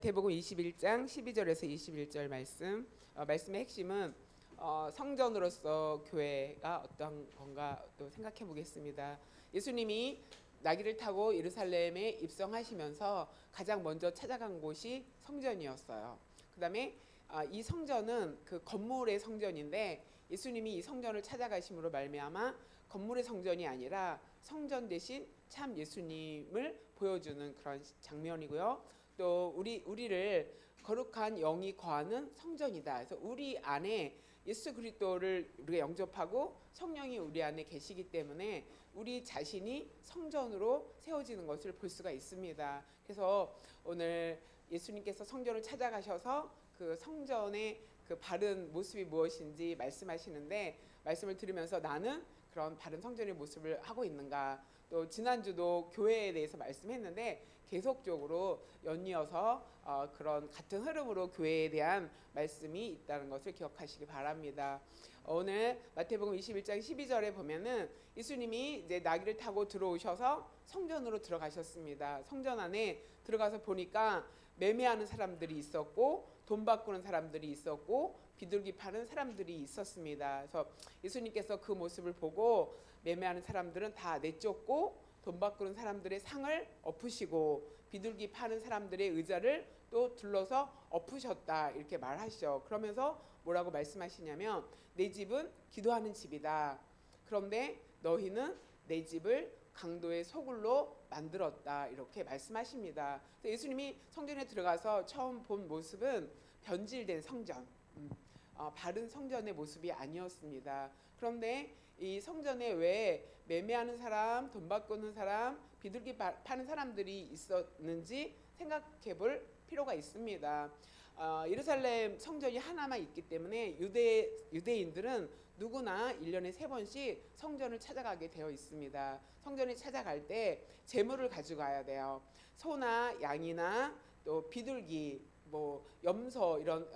마태복음 21장 12절에서 21절 말씀. 말씀의 핵심은 성전으로서 교회가 어떤 건가 또 생각해 보겠습니다. 예수님이 나귀를 타고 예루살렘에 입성하시면서 가장 먼저 찾아간 곳이 성전이었어요. 그다음에 이 성전은 그 건물의 성전인데 예수님이 이 성전을 찾아가심으로 말미암아 건물의 성전이 아니라 성전 대신 참 예수님을 보여주는 그런 장면이고요. 또 우리를 거룩한 영이 거하는 성전이다. 그래서 우리 안에 예수 그리스도를 우리가 영접하고 성령이 우리 안에 계시기 때문에 우리 자신이 성전으로 세워지는 것을 볼 수가 있습니다. 그래서 오늘 예수님께서 성전을 찾아가셔서 그 성전의 그 바른 모습이 무엇인지 말씀하시는데, 말씀을 들으면서 나는 그런 바른 성전의 모습을 하고 있는가, 또 지난주도 교회에 대해서 말씀했는데 계속적으로 연이어서 그런 같은 흐름으로 교회에 대한 말씀이 있다는 것을 기억하시기 바랍니다. 오늘 마태복음 21장 12절에 보면은 예수님이 이제 나귀를 타고 들어오셔서 성전으로 들어가셨습니다. 성전 안에 들어가서 보니까 매매하는 사람들이 있었고 돈 바꾸는 사람들이 있었고 비둘기 파는 사람들이 있었습니다. 그래서 예수님께서 그 모습을 보고 매매하는 사람들은 다 내쫓고 돈 바꾸는 사람들의 상을 엎으시고 비둘기 파는 사람들의 의자를 또 둘러서 엎으셨다, 이렇게 말하시죠. 그러면서 뭐라고 말씀하시냐면 내 집은 기도하는 집이다. 그런데 너희는 내 집을 강도의 소굴로 만들었다, 이렇게 말씀하십니다. 예수님이 성전에 들어가서 처음 본 모습은 변질된 성전, 바른 성전의 모습이 아니었습니다. 그런데 이 성전에 왜 매매하는 사람, 돈 바꾸는 사람, 비둘기 파는 사람들이 있었는지 생각해 볼 필요가 있습니다. 예루살렘 성전이 하나만 있기 때문에 유대인들은 누구나 1년에 3번씩 성전을 찾아가게 되어 있습니다. 성전에 찾아갈 때 제물을 가져가야 돼요. 소나 양이나 또 비둘기, 뭐 염소, 이런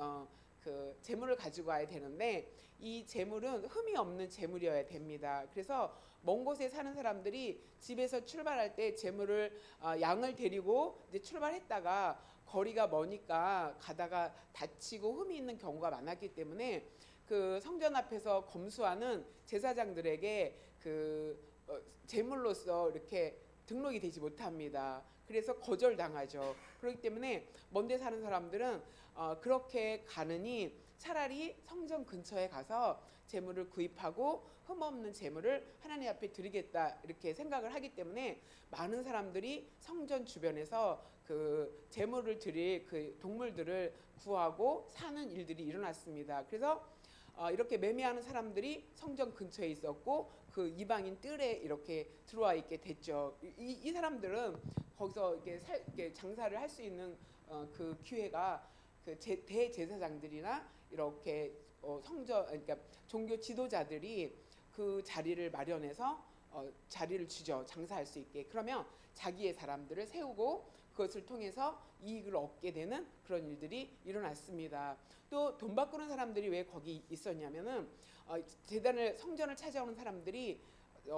그 재물을 가지고 와야 되는데 이 재물은 흠이 없는 재물이어야 됩니다. 그래서 먼 곳에 사는 사람들이 집에서 출발할 때 재물을 양을 데리고 이제 출발했다가 거리가 머니까 가다가 다치고 흠이 있는 경우가 많았기 때문에 그 성전 앞에서 검수하는 제사장들에게 그 재물로서 이렇게 등록이 되지 못합니다. 그래서 거절당하죠. 그렇기 때문에 먼데 사는 사람들은 그렇게 가느니 차라리 성전 근처에 가서 재물을 구입하고 흠없는 재물을 하나님 앞에 드리겠다, 이렇게 생각을 하기 때문에 많은 사람들이 성전 주변에서 그 재물을 드릴 그 동물들을 구하고 사는 일들이 일어났습니다. 그래서 이렇게 매매하는 사람들이 성전 근처에 있었고 그 이방인 뜰에 이렇게 들어와 있게 됐죠. 이 사람들은 거기서 이렇게 장사를 할 수 있는 그 기회가 그 대제사장들이나 이렇게 성전, 그러니까 종교 지도자들이 그 자리를 마련해서 자리를 주죠. 장사할 수 있게. 그러면 자기의 사람들을 세우고 그것을 통해서 이익을 얻게 되는 그런 일들이 일어났습니다. 또 돈 바꾸는 사람들이 왜 거기 있었냐면은 재단을, 성전을 찾아오는 사람들이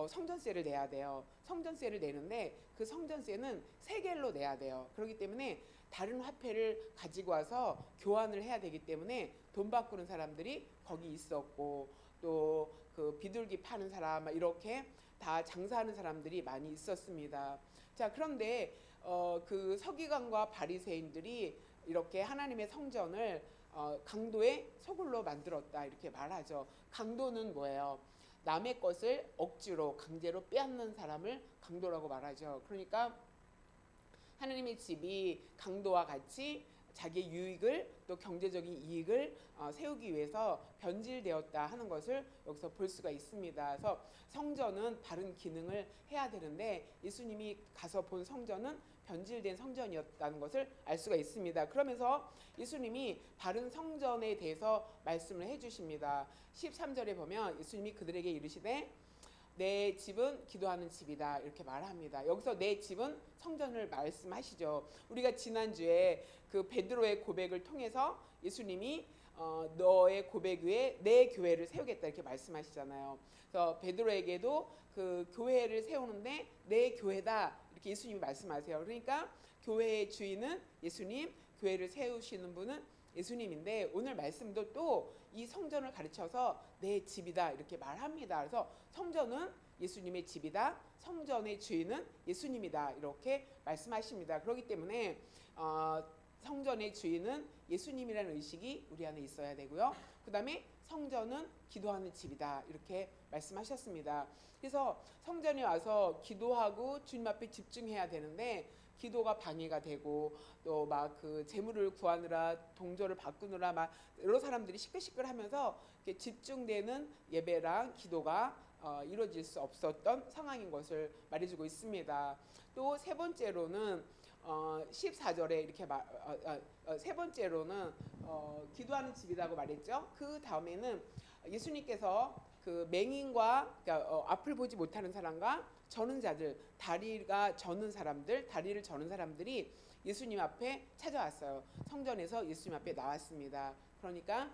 성전세를 내야 돼요. 성전세를 내는데 그 성전세는 세겔로 내야 돼요. 그렇기 때문에 다른 화폐를 가지고 와서 교환을 해야 되기 때문에 돈 바꾸는 사람들이 거기 있었고, 또 그 비둘기 파는 사람, 이렇게 다 장사하는 사람들이 많이 있었습니다. 자, 그런데 그 서기관과 바리새인들이 이렇게 하나님의 성전을 강도의 소굴로 만들었다, 이렇게 말하죠. 강도는 뭐예요? 남의 것을 억지로 강제로 빼앗는 사람을 강도라고 말하죠. 그러니까 하나님의 집이 강도와 같이 자기의 유익을, 또 경제적인 이익을 세우기 위해서 변질되었다 하는 것을 여기서 볼 수가 있습니다. 그래서 성전은 바른 기능을 해야 되는데 예수님이 가서 본 성전은 변질된 성전이었다는 것을 알 수가 있습니다. 그러면서 예수님이 바른 성전에 대해서 말씀을 해주십니다. 13절에 보면 예수님이 그들에게 이르시되 내 집은 기도하는 집이다, 이렇게 말합니다. 여기서 내 집은 성전을 말씀하시죠. 우리가 지난주에 그 베드로의 고백을 통해서 예수님이 너의 고백 위에 내 교회를 세우겠다, 이렇게 말씀하시잖아요. 그래서 베드로에게도 그 교회를 세우는데 내 교회다, 이렇게 예수님이 말씀하세요. 그러니까 교회의 주인은 예수님, 교회를 세우시는 분은 예수님인데 오늘 말씀도 또 이 성전을 가르쳐서 내 집이다 이렇게 말합니다. 그래서 성전은 예수님의 집이다. 성전의 주인은 예수님이다. 이렇게 말씀하십니다. 그렇기 때문에 성전의 주인은 예수님이라는 의식이 우리 안에 있어야 되고요. 그 다음에 성전은 기도하는 집이다. 이렇게 말씀하셨습니다. 그래서 성전에 와서 기도하고 주님 앞에 집중해야 되는데 기도가 방해가 되고 또 막 그 재물을 구하느라 동조를 바꾸느라 막 여러 사람들이 시끌시끌하면서 집중되는 예배랑 기도가 이루어질 수 없었던 상황인 것을 말해주고 있습니다. 또 세 번째로는 14절에 이렇게 세 번째로는 기도하는 집이라고 말했죠. 그 다음에는 예수님께서 그 맹인과 그러니까 앞을 보지 못하는 사람과 저는 자들, 다리를 저는 사람들이 예수님 앞에 찾아왔어요. 성전에서 예수님 앞에 나왔습니다. 그러니까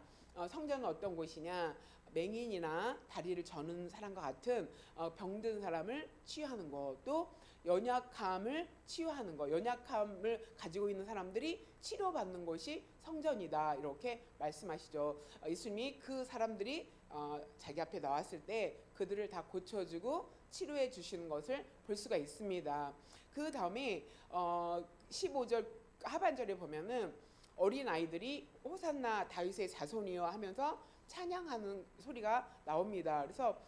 성전은 어떤 곳이냐? 맹인이나 다리를 저는 사람과 같은 병든 사람을 치유하는 것, 또 연약함을 치유하는 것, 연약함을 가지고 있는 사람들이 치료받는 곳이 성전이다. 이렇게 말씀하시죠. 예수님이 그 사람들이 자기 앞에 나왔을 때 그들을 다 고쳐주고 치료해 주시는 것을 볼 수가 있습니다. 그 다음에 15절 하반절에 보면은 어린 아이들이 호산나 다윗의 자손이여 하면서 찬양하는 소리가 나옵니다. 그래서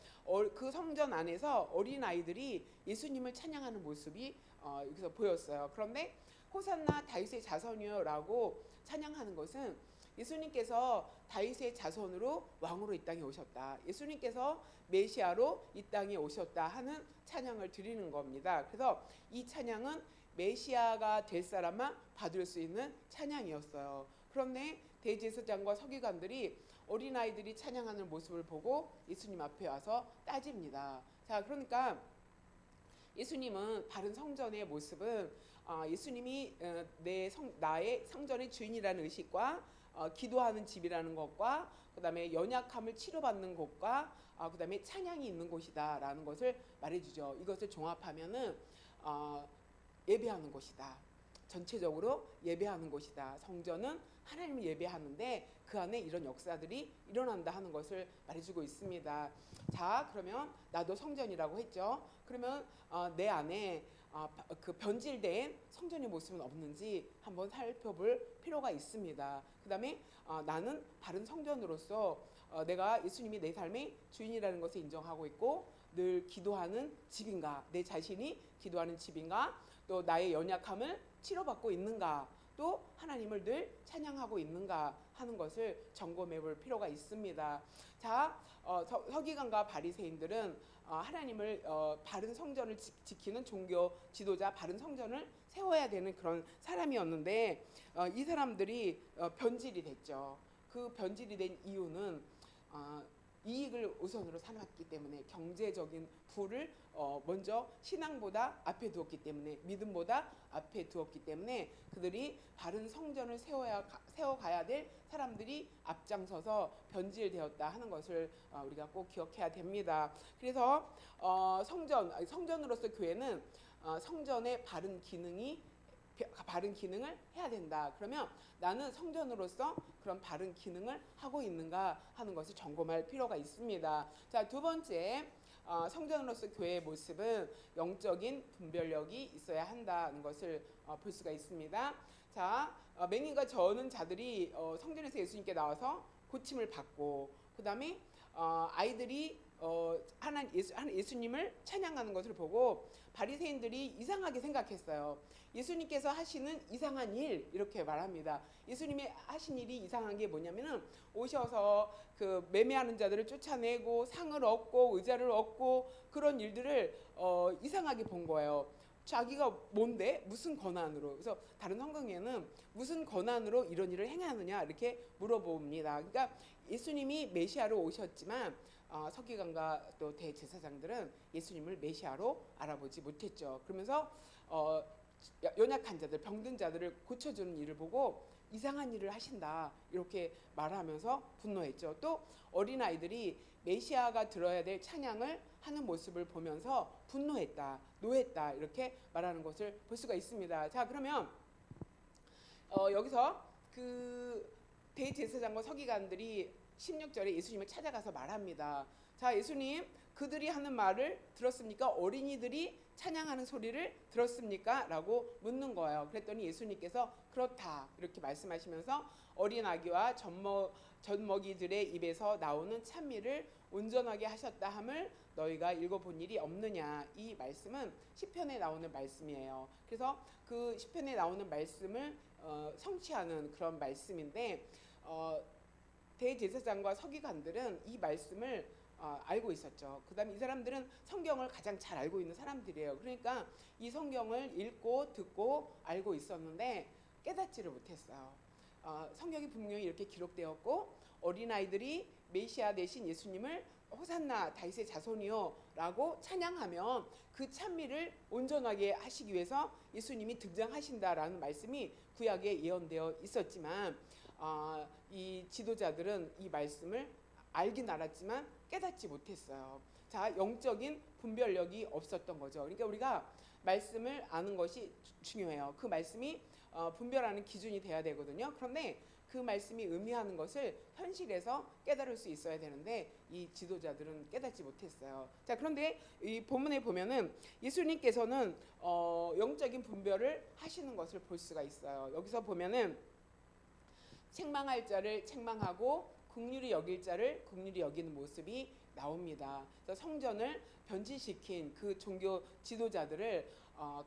그 성전 안에서 어린 아이들이 예수님을 찬양하는 모습이 여기서 보였어요. 그런데 호산나 다윗의 자손이여라고 찬양하는 것은 예수님께서 다윗의 자손으로 왕으로 이 땅에 오셨다. 예수님께서 메시아로 이 땅에 오셨다 하는 찬양을 드리는 겁니다. 그래서 이 찬양은 메시아가 될 사람만 받을 수 있는 찬양이었어요. 그런데 대제사장과 서기관들이 어린아이들이 찬양하는 모습을 보고 예수님 앞에 와서 따집니다. 자, 그러니까 예수님은 바른 성전의 모습은 예수님이 나의 성전의 주인이라는 의식과 기도하는 집이라는 것과 그 다음에 연약함을 치료받는 곳과 그 다음에 찬양이 있는 곳이다라는 것을 말해주죠. 이것을 종합하면은 예배하는 곳이다. 전체적으로 예배하는 곳이다. 성전은 하나님을 예배하는데 그 안에 이런 역사들이 일어난다 하는 것을 말해주고 있습니다. 자, 그러면 나도 성전이라고 했죠. 그러면 내 안에 그 변질된 성전의 모습은 없는지 한번 살펴볼 필요가 있습니다. 그 다음에 나는 바른 성전으로서 내가 예수님이 내 삶의 주인이라는 것을 인정하고 있고 늘 기도하는 집인가, 내 자신이 기도하는 집인가, 또 나의 연약함을 치료받고 있는가, 또 하나님을 늘 찬양하고 있는가 하는 것을 점검해 볼 필요가 있습니다. 자, 서기관과 바리새인들은 하나님을 바른 성전을 지키는 종교 지도자, 바른 성전을 세워야 되는 그런 사람이었는데 이 사람들이 변질이 됐죠. 그 변질이 된 이유는 이익을 우선으로 삼았기 때문에 경제적인 부를 먼저 신앙보다 앞에 두었기 때문에 믿음보다 앞에 두었기 때문에 그들이 바른 성전을 세워가야 될 사람들이 앞장서서 변질되었다 하는 것을 우리가 꼭 기억해야 됩니다. 그래서 성전으로서 교회는 성전의 바른 기능을 해야 된다. 그러면 나는 성전으로서 그런 바른 기능을 하고 있는가 하는 것을 점검할 필요가 있습니다. 자, 두 번째, 성전으로서 교회의 모습은 영적인 분별력이 있어야 한다는 것을 볼 수가 있습니다. 자, 맹인과 저는 자들이 성전에서 예수님께 나와서 고침을 받고 그 다음에 아이들이 예수님을 찬양하는 것을 보고 바리새인들이 이상하게 생각했어요. 예수님께서 하시는 이상한 일 이렇게 말합니다. 예수님이 하신 일이 이상한 게 뭐냐면은 오셔서 그 매매하는 자들을 쫓아내고 상을 얻고 의자를 얻고 그런 일들을 이상하게 본 거예요. 자기가 뭔데? 무슨 권한으로? 그래서 다른 성경에는 무슨 권한으로 이런 일을 행하느냐 이렇게 물어봅니다. 그러니까 예수님이 메시아로 오셨지만 서기관과 또 대제사장들은 예수님을 메시아로 알아보지 못했죠. 그러면서 연약한 자들, 병든 자들을 고쳐주는 일을 보고 이상한 일을 하신다 이렇게 말하면서 분노했죠. 또 어린아이들이 메시아가 들어야 될 찬양을 하는 모습을 보면서 분노했다, 노했다 이렇게 말하는 것을 볼 수가 있습니다. 자, 그러면 여기서 그 대제사장과 서기관들이 16절에 예수님을 찾아가서 말합니다. 자, 예수님, 그들이 하는 말을 들었습니까? 어린이들이 찬양하는 소리를 들었습니까? 라고 묻는 거예요. 그랬더니 예수님께서 그렇다 이렇게 말씀하시면서 어린 아기와 젖먹이들의 입에서 나오는 찬미를 온전하게 하셨다 함을 너희가 읽어본 일이 없느냐. 이 말씀은 시편에 나오는 말씀이에요. 그래서 그 시편에 나오는 말씀을 성취하는 그런 말씀인데 대제사장과 서기관들은 이 말씀을 알고 있었죠. 그다음에 이 사람들은 성경을 가장 잘 알고 있는 사람들이에요. 그러니까 이 성경을 읽고 듣고 알고 있었는데 깨닫지를 못했어요. 성경이 분명히 이렇게 기록되었고 어린아이들이 메시아 되신 예수님을 호산나 다윗의 자손이요 라고 찬양하면 그 찬미를 온전하게 하시기 위해서 예수님이 등장하신다라는 말씀이 구약에 예언되어 있었지만 이 지도자들은 이 말씀을 알긴 알았지만 깨닫지 못했어요. 자, 영적인 분별력이 없었던 거죠. 그러니까 우리가 말씀을 아는 것이 중요해요. 그 말씀이 분별하는 기준이 돼야 되거든요. 그런데 그 말씀이 의미하는 것을 현실에서 깨달을 수 있어야 되는데 이 지도자들은 깨닫지 못했어요. 자, 그런데 이 본문에 보면은 예수님께서는 영적인 분별을 하시는 것을 볼 수가 있어요. 여기서 보면은 책망할 자를 책망하고 긍휼히 여길 자를 긍휼히 여기는 모습이 나옵니다. 그래서 성전을 변질시킨 그 종교 지도자들을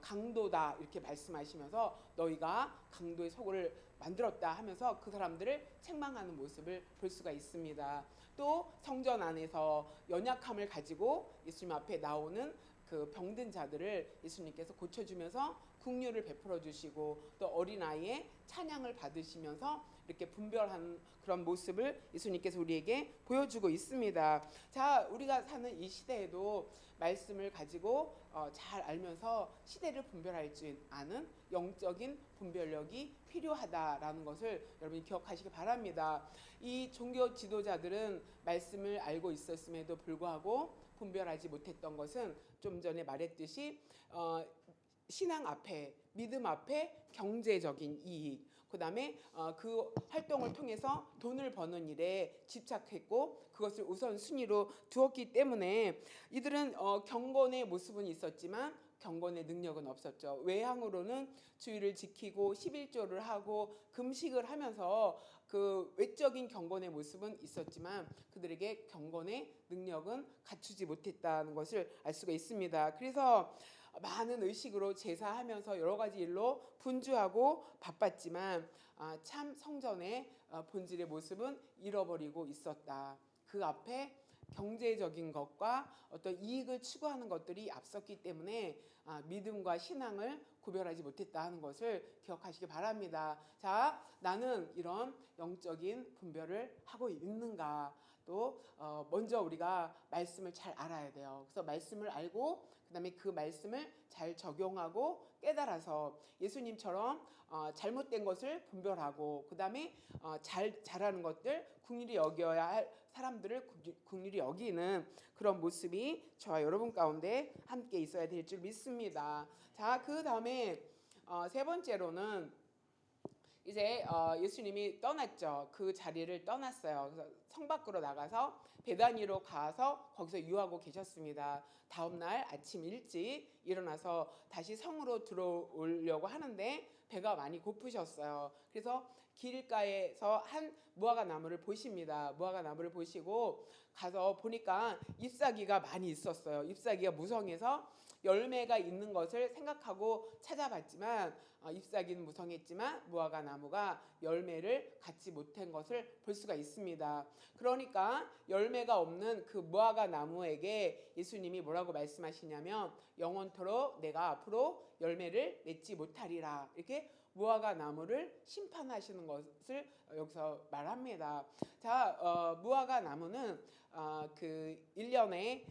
강도다 이렇게 말씀하시면서 너희가 강도의 소굴을 만들었다 하면서 그 사람들을 책망하는 모습을 볼 수가 있습니다. 또 성전 안에서 연약함을 가지고 예수님 앞에 나오는 그 병든 자들을 예수님께서 고쳐주면서 긍휼을 베풀어 주시고 또 어린아이의 찬양을 받으시면서 이렇게 분별하는 그런 모습을 예수님께서 우리에게 보여주고 있습니다. 자, 우리가 사는 이 시대에도 말씀을 가지고 잘 알면서 시대를 분별할 줄 아는 영적인 분별력이 필요하다라는 것을 여러분이 기억하시기 바랍니다. 이 종교 지도자들은 말씀을 알고 있었음에도 불구하고 분별하지 못했던 것은 좀 전에 말했듯이 신앙 앞에, 믿음 앞에 경제적인 이익, 그 다음에 그 활동을 통해서 돈을 버는 일에 집착했고 그것을 우선순위로 두었기 때문에 이들은 경건의 모습은 있었지만 경건의 능력은 없었죠. 외향으로는 주의를 지키고 11조를 하고 금식을 하면서 그 외적인 경건의 모습은 있었지만 그들에게 경건의 능력은 갖추지 못했다는 것을 알 수가 있습니다. 그래서 많은 의식으로 제사하면서 여러 가지 일로 분주하고 바빴지만 참 성전의 본질의 모습은 잃어버리고 있었다. 그 앞에 경제적인 것과 어떤 이익을 추구하는 것들이 앞섰기 때문에 믿음과 신앙을 구별하지 못했다 하는 것을 기억하시기 바랍니다. 자, 나는 이런 영적인 분별을 하고 있는가? 또 먼저 우리가 말씀을 잘 알아야 돼요. 그래서 말씀을 알고 그다음에 그 말씀을 잘 적용하고 깨달아서 예수님처럼 잘못된 것을 분별하고 그다음에 잘하는 것들 긍휼히 여겨야 할 사람들을 긍휼히 여기는 그런 모습이 저와 여러분 가운데 함께 있어야 될 줄 믿습니다. 자, 그 다음에 세 번째로는 이제 예수님이 떠났죠. 그 자리를 떠났어요. 그래서 성 밖으로 나가서 베다니로 가서 거기서 유하고 계셨습니다. 다음 날 아침 일찍 일어나서 다시 성으로 들어오려고 하는데 배가 많이 고프셨어요. 그래서 길가에서 한 무화과 나무를 보십니다. 무화과 나무를 보시고 가서 보니까 잎사귀가 많이 있었어요. 잎사귀가 무성해서 열매가 있는 것을 생각하고 찾아봤지만 잎사귀는 무성했지만 무화과 나무가 열매를 갖지 못한 것을 볼 수가 있습니다. 그러니까 열매가 없는 그 무화과 나무에게 예수님이 뭐라고 말씀하시냐면 영원토록 내가 앞으로 열매를 맺지 못하리라 이렇게 무화과 나무를 심판하시는 것을 여기서 말합니다. 자, 무화과 나무는 그 1년에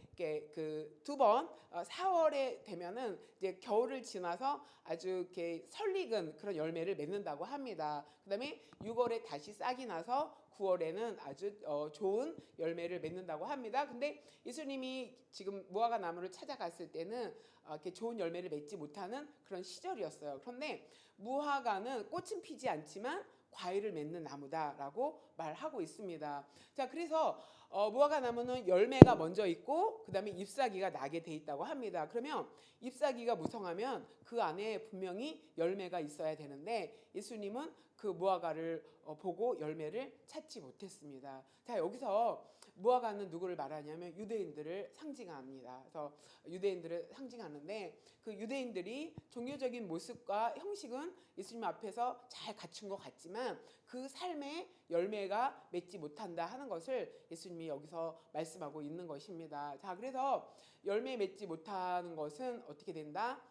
그 두 번 4월에 되면은 이제 겨울을 지나서 아주 이렇게 설익은 그런 열매를 맺는다고 합니다. 그다음에 6월에 다시 싹이 나서 9월에는 아주 좋은 열매를 맺는다고 합니다. 근데 예수님이 지금 무화과 나무를 찾아갔을 때는 이렇게 좋은 열매를 맺지 못하는 그런 시절이었어요. 그런데 무화과는 꽃은 피지 않지만 과일을 맺는 나무다라고 말하고 있습니다. 자, 그래서 무화과 나무는 열매가 먼저 있고 그다음에 잎사귀가 나게 돼 있다고 합니다. 그러면 잎사귀가 무성하면 그 안에 분명히 열매가 있어야 되는데 예수님은 그 무화과를 보고 열매를 찾지 못했습니다. 자, 여기서 무화과는 누구를 말하냐면 유대인들을 상징합니다. 그래서 유대인들을 상징하는데 그 유대인들이 종교적인 모습과 형식은 예수님 앞에서 잘 갖춘 것 같지만 그 삶의 열매가 맺지 못한다 하는 것을 예수님이 여기서 말씀하고 있는 것입니다. 자, 그래서 열매 맺지 못하는 것은 어떻게 된다?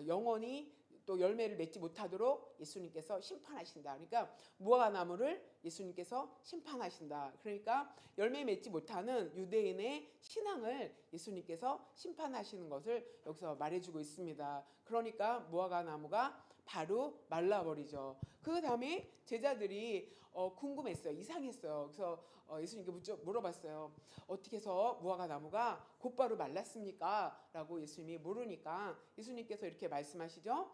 영원히 또 열매를 맺지 못하도록 예수님께서 심판하신다. 그러니까 무화과 나무를 예수님께서 심판하신다. 그러니까 열매 맺지 못하는 유대인의 신앙을 예수님께서 심판하시는 것을 여기서 말해주고 있습니다. 그러니까 무화과 나무가 바로 말라버리죠. 그 다음에 제자들이 궁금했어요. 이상했어요. 그래서 예수님께 물어봤어요. 어떻게 해서 무화과 나무가 곧바로 말랐습니까? 라고 예수님이 물으니까 예수님께서 이렇게 말씀하시죠.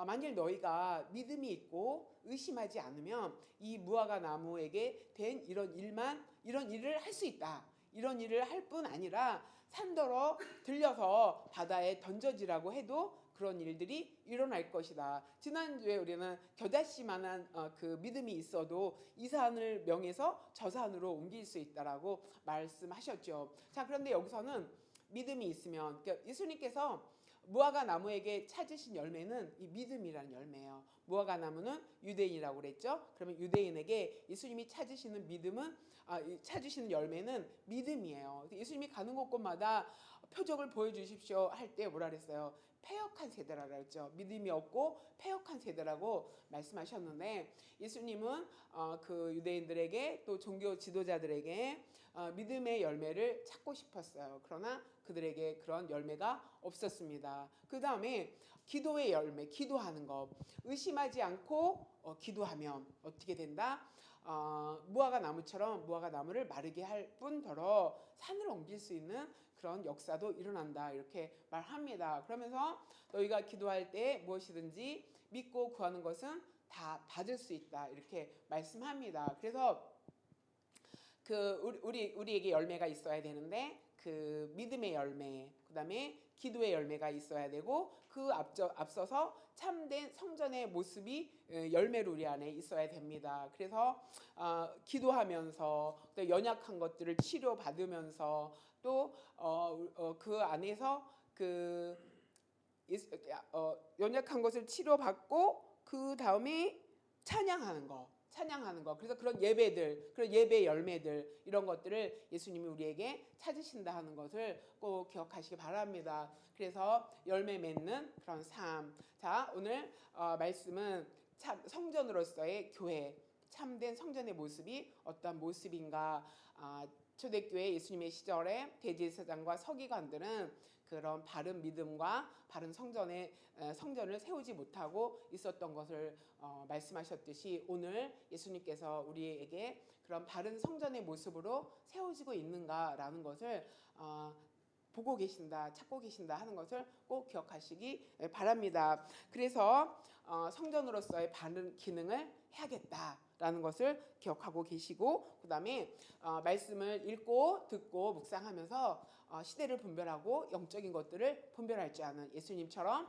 만일 너희가 믿음이 있고 의심하지 않으면 이 무화과 나무에게 된 이런 일을 할 수 있다. 이런 일을 할 뿐 아니라 산더러 들려서 바다에 던져지라고 해도 그런 일들이 일어날 것이다. 지난주에 우리는 겨자씨만한 그 믿음이 있어도 이 산을 명해서 저 산으로 옮길 수 있다라고 말씀하셨죠. 자, 그런데 여기서는 믿음이 있으면 그러니까 예수님께서 무화과 나무에게 찾으신 열매는 이 믿음이라는 열매예요. 무화과 나무는 유대인이라고 그랬죠. 그러면 유대인에게 예수님이 찾으시는 찾으시는 열매는 믿음이에요. 예수님이 가는 곳곳마다 표적을 보여주십시오 할 때 뭐라 그랬어요? 패역한 세대라고 그랬죠. 믿음이 없고 패역한 세대라고 말씀하셨는데 예수님은 그 유대인들에게 또 종교 지도자들에게 믿음의 열매를 찾고 싶었어요. 그러나 그들에게 그런 열매가 없었습니다. 그 다음에 기도의 열매, 기도하는 것. 의심하지 않고 기도하면 어떻게 된다? 무화과 나무처럼 무화과 나무를 마르게 할 뿐더러 산을 옮길 수 있는 그런 역사도 일어난다 이렇게 말합니다. 그러면서 너희가 기도할 때 무엇이든지 믿고 구하는 것은 다 받을 수 있다 이렇게 말씀합니다. 그래서 그 우리에게 열매가 있어야 되는데 그 믿음의 열매, 그다음에 기도의 열매가 있어야 되고 그 앞서서 참된 성전의 모습이 열매로 우리 안에 있어야 됩니다. 그래서 기도하면서 또 연약한 것들을 치료받으면서 또 그 안에서 그 연약한 것을 치료받고 그 다음에 찬양하는 거. 그래서 그런 예배들, 그런 예배 열매들 이런 것들을 예수님이 우리에게 찾으신다 하는 것을 꼭 기억하시기 바랍니다. 그래서 열매 맺는 그런 삶. 자, 오늘 말씀은 참 성전으로서의 교회, 참된 성전의 모습이 어떤 모습인가. 초대교회 예수님의 시절에 대제사장과 서기관들은 그런 바른 믿음과 바른 성전을 세우지 못하고 있었던 것을 말씀하셨듯이 오늘 예수님께서 우리에게 그런 바른 성전의 모습으로 세워지고 있는가라는 것을 보고 계신다, 찾고 계신다 하는 것을 꼭 기억하시기 바랍니다. 그래서 성전으로서의 바른 기능을 해야겠다라는 것을 기억하고 계시고 그 다음에 말씀을 읽고 듣고 묵상하면서 시대를 분별하고 영적인 것들을 분별할 줄 아는 예수님처럼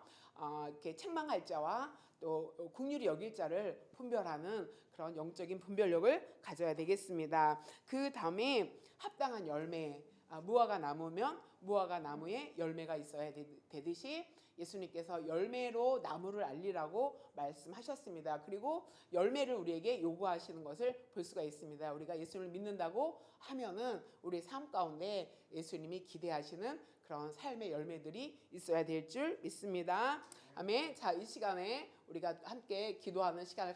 이렇게 책망할 자와 또 긍휼히 여길 자를 분별하는 그런 영적인 분별력을 가져야 되겠습니다. 그 다음에 합당한 열매, 무화과 나무면 무화과 나무에 열매가 있어야 되듯이 예수님께서 열매로 나무를 알리라고 말씀하셨습니다. 그리고 열매를 우리에게 요구하시는 것을 볼 수가 있습니다. 우리가 예수님을 믿는다고 하면은 우리 삶 가운데 예수님이 기대하시는 그런 삶의 열매들이 있어야 될 줄 믿습니다. 아멘. 자, 이 시간에 우리가 함께 기도하는 시간을